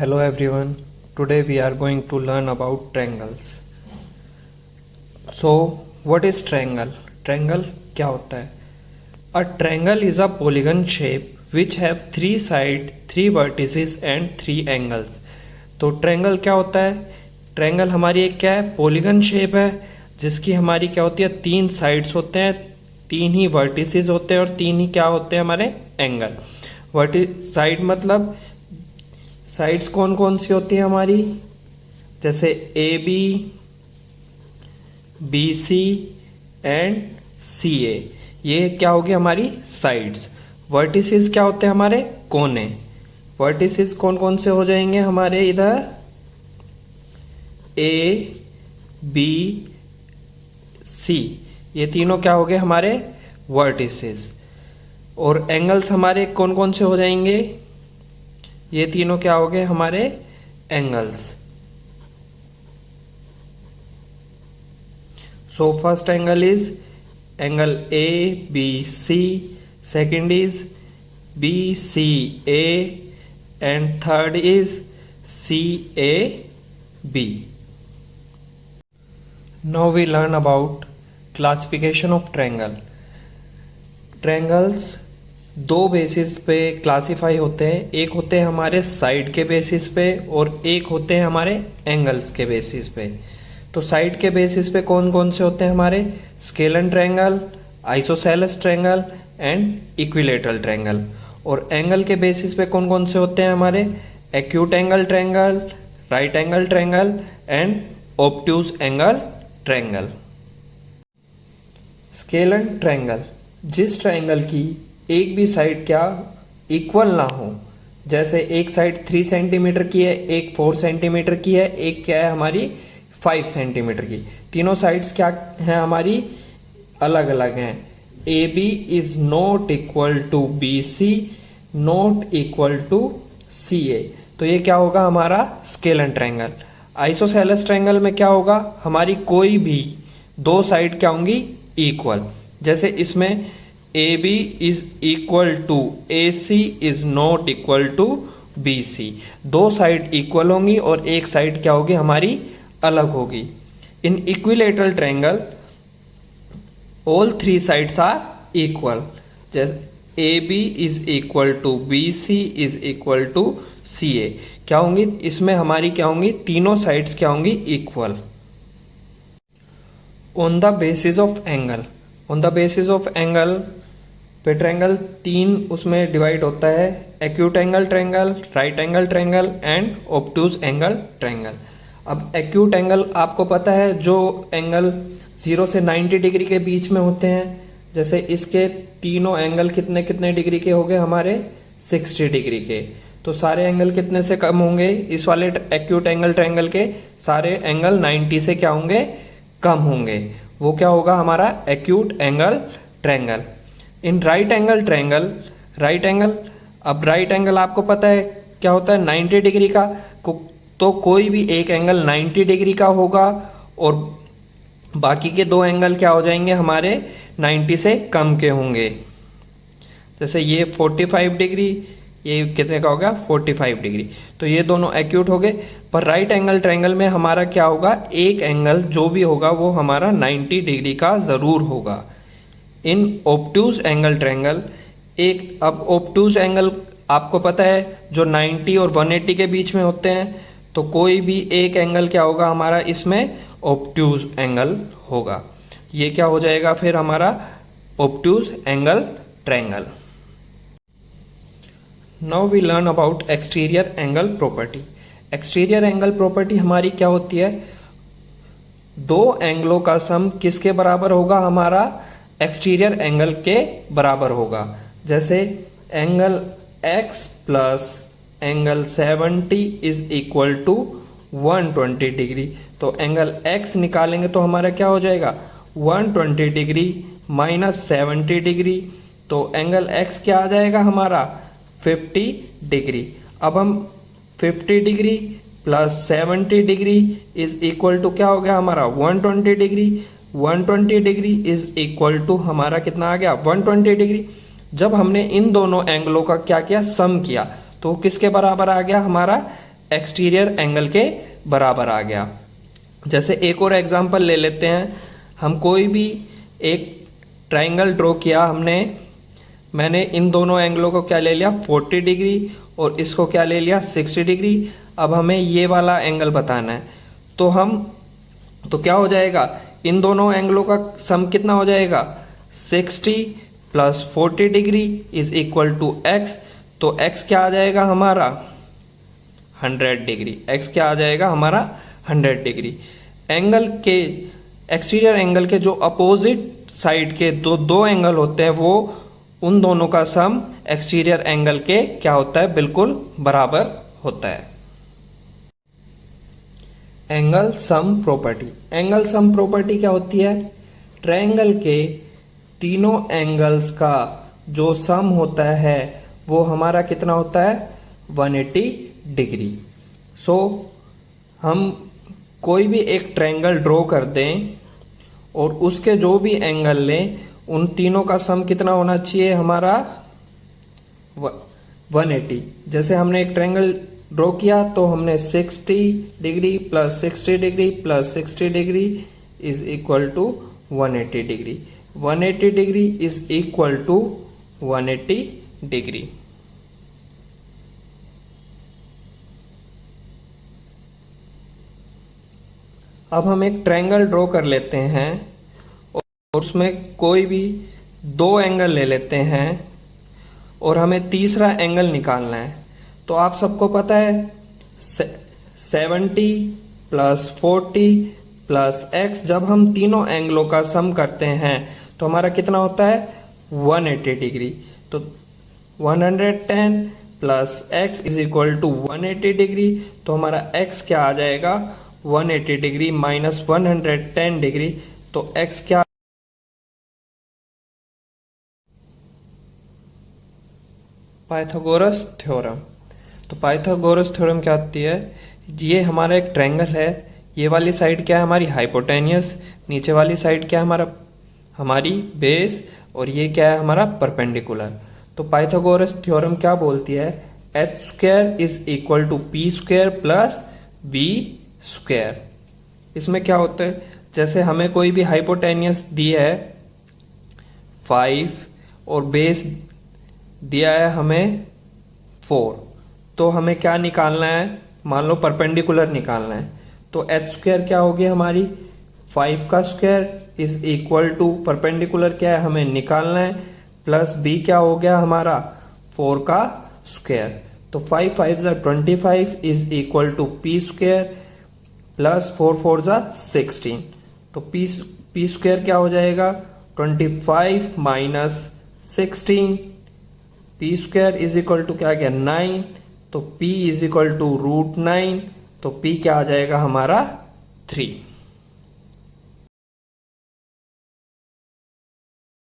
Hello everyone. Today we are going to learn about triangles. So, what is triangle? Triangle क्या होता है? A triangle is a polygon shape which have three sides, three vertices and three angles. तो triangle क्या होता है? Triangle हमारी एक क्या है? पॉलीगन शेप है जिसकी हमारी क्या होती है? तीन साइड्स होते हैं, तीन ही वर्टिसेस होते हैं और तीन ही क्या होते हैं हमारे? एंगल. साइड मतलब साइड्स कौन कौन सी होती है हमारी? जैसे ए बी सी एंड सी ए, ये क्या होगी हमारी साइड्स. वर्टिसेस क्या होते हैं हमारे? कोने. वर्टिसेस कौन कौन से हो जाएंगे हमारे? इधर ए बी सी, ये तीनों क्या हो गए हमारे? वर्टिसेस. और एंगल्स हमारे कौन कौन से हो जाएंगे? ये तीनों क्या हो गए हमारे? Angles. So first angle is angle A B C, second is B C A and third is C A B. Now we learn about classification of triangle. Triangles दो बेसिस पे क्लासिफाई होते हैं. एक होते हैं हमारे साइड के basis पे और एक होते हैं हमारे एंगल्स के बेसिस पे. तो साइड के बेसिस पे कौन कौन से होते हैं हमारे? Scalene triangle, isosceles triangle and equilateral triangle. और एंगल के बेसिस पे कौन कौन से होते हैं हमारे? Acute angle triangle, right angle triangle and obtuse angle triangle. Scalene triangle, जिस ट्रायंगल की एक भी साइड क्या इक्वल ना हो. जैसे एक साइड 3 सेंटीमीटर की है, एक 4 सेंटीमीटर की है, एक क्या है हमारी 5 सेंटीमीटर की. तीनों साइड्स क्या है हमारी? अलग अलग हैं. A B is not equal to B C, not equal to C A. तो ये क्या होगा हमारा? Scalene triangle. आइसोसेलेस ट्रायंगल में क्या होगा? हमारी कोई भी दो साइड क्या होंगी? इक्वल. जैसे इसमें A B is equal to A C is not equal to B C. दो साइड इक्वल होंगी और एक साइड क्या होगी हमारी? अलग होगी. In equilateral triangle all three sides are equal. जैसे A B is equal to B C is equal to C A. क्या होंगी इसमें हमारी? क्या होंगी? तीनों साइड्स क्या होंगी? Equal. On the basis of angle. On the basis of angle पे ट्रायंगल तीन उसमें डिवाइड होता है. Acute angle triangle, right angle triangle and obtuse angle triangle. अब एक्यूट एंगल आपको पता है, जो एंगल 0 से 90 डिग्री के बीच में होते हैं. जैसे इसके तीनों एंगल कितने कितने डिग्री के हो गए हमारे? 60 डिग्री के. तो सारे एंगल कितने से कम होंगे? इस वाले एक्यूट एंगल ट्रायंगल के सारे एंगल 90 से क्या होंगे? कम होंगे. वो क्या होगा हमारा? Acute angle triangle. In right angle triangle, right angle, अब राइट एंगल आपको पता है क्या होता है? 90 डिग्री का. तो कोई भी एक एंगल 90 डिग्री का होगा और बाकी के दो एंगल क्या हो जाएंगे हमारे? 90 से कम के होंगे. जैसे ये 45 डिग्री, ये कितने का हो गया? 45 डिग्री. तो ये दोनों एक्यूट हो गए. पर राइट एंगल ट्रायंगल में हमारा क्या होगा? एक एंगल जो भी होगा वो हमारा 90 डिग्री का जरूर होगा. इन ऑब्ट्यूज एंगल ट्रायंगल एक, अब ऑब्ट्यूज एंगल आपको पता है जो 90 और 180 के बीच में होते हैं. तो कोई भी एक एंगल क्या होगा हमारा? इसमें ऑब्ट्यूज एंगल होगा. ये क्या हो जाएगा फिर हमारा? Obtuse angle triangle. Now we learn about exterior angle property. Exterior angle property हमारी क्या होती है? दो एंगलों का सम किसके बराबर होगा हमारा? एक्सटीरियर एंगल के बराबर होगा. जैसे angle x plus angle 70 is equal to 120 degree. तो एंगल x निकालेंगे तो हमारा क्या हो जाएगा? 120 डिग्री माइनस 70 डिग्री. तो एंगल x क्या आ जाएगा हमारा? 50 डिग्री. अब हम 50 degree plus 70 degree is equal to क्या हो गया हमारा? 120 degree. 120 degree is equal to हमारा कितना आ गया? 120 डिग्री. जब हमने इन दोनों एंगलों का क्या किया? सम किया तो किसके बराबर आ गया हमारा? एक्सटीरियर एंगल के बराबर आ गया। जैसे एक और एग्जांपल ले लेते हैं, हम कोई भी एक ट्रायंगल ड्रॉ किया मैंने इन दोनों एंगलों को क्या ले लिया 40 डिग्री और इसको क्या ले लिया 60 डिग्री। अब हमें ये वाला एंगल बताना है, तो क्या हो जाएगा, इन दोनों एंगलों का सम कितना हो जाएगा 60 plus 40 degree is equal to x. तो एक्स क्या आ जाएगा हमारा 100 डिग्री। एक्स क्या आ जाएगा हमारा 100 डिग्री। एंगल के एक्सटीरियर एंगल के जो अपोजिट साइड के दो एंगल होते हैं वो उन दोनों का सम एक्सटीरियर एंगल के क्या होता है, बिल्कुल बराबर होता है। Angle sum property. Angle sum property क्या होती है, ट्रायंगल के तीनों एंगल्स का जो सम होता है वो हमारा कितना होता है 180 डिग्री। सो हम कोई भी एक ट्रायंगल ड्रॉ कर दें और उसके जो भी एंगल लें उन तीनों का सम कितना होना चाहिए हमारा 180। जैसे हमने एक ट्रायंगल ड्रॉ किया तो हमने 60 degree plus 60 degree plus 60 degree is equal to 180 degree. 180 degree is equal to 180 degree. अब हम एक ट्रायंगल ड्रॉ कर लेते हैं और उसमें कोई भी दो एंगल ले लेते हैं और हमें तीसरा एंगल निकालना है। तो आप सबको पता है 70 प्लस 40 प्लस एक्स, जब हम तीनों एंगलों का सम करते हैं तो हमारा कितना होता है 180 डिग्री। तो 110 plus x is equal to 180 degree. तो हमारा एक्स क्या आ जाएगा 180 डिग्री माइनस 110 डिग्री। तो एक्स क्या, पाइथागोरस थ्योरम। तो पाइथागोरस थ्योरम क्या होती है, ये हमारा एक ट्रायंगल है, ये वाली साइड क्या है हमारी हाइपोटेनियस, नीचे वाली साइड क्या है हमारी बेस और ये क्या है हमारा परपेंडिकुलर। तो पाइथागोरस थ्योरम क्या बोलती है, H square is equal to P square plus B square. इसमें क्या होता है, जैसे हमें कोई भी हाइपोटेनियस दी है 5 और बेस दिया है हमें 4, तो हमें क्या निकालना है, मान लो परपेंडिकुलर निकालना है। तो एच स्क्वायर क्या होगी हमारी 5 का square is equal to perpendicular क्या है हमें निकालना है, प्लस बी क्या हो गया हमारा 4 का स्क्वायर। तो 5 5 जा 25 is equal to P square plus 4 4 जा 16। तो पी स्क्वायर क्या हो जाएगा 25 minus 16, P square is equal to क्या गया 9। तो p इज इक्वल टू √9, तो p क्या आ जाएगा हमारा 3।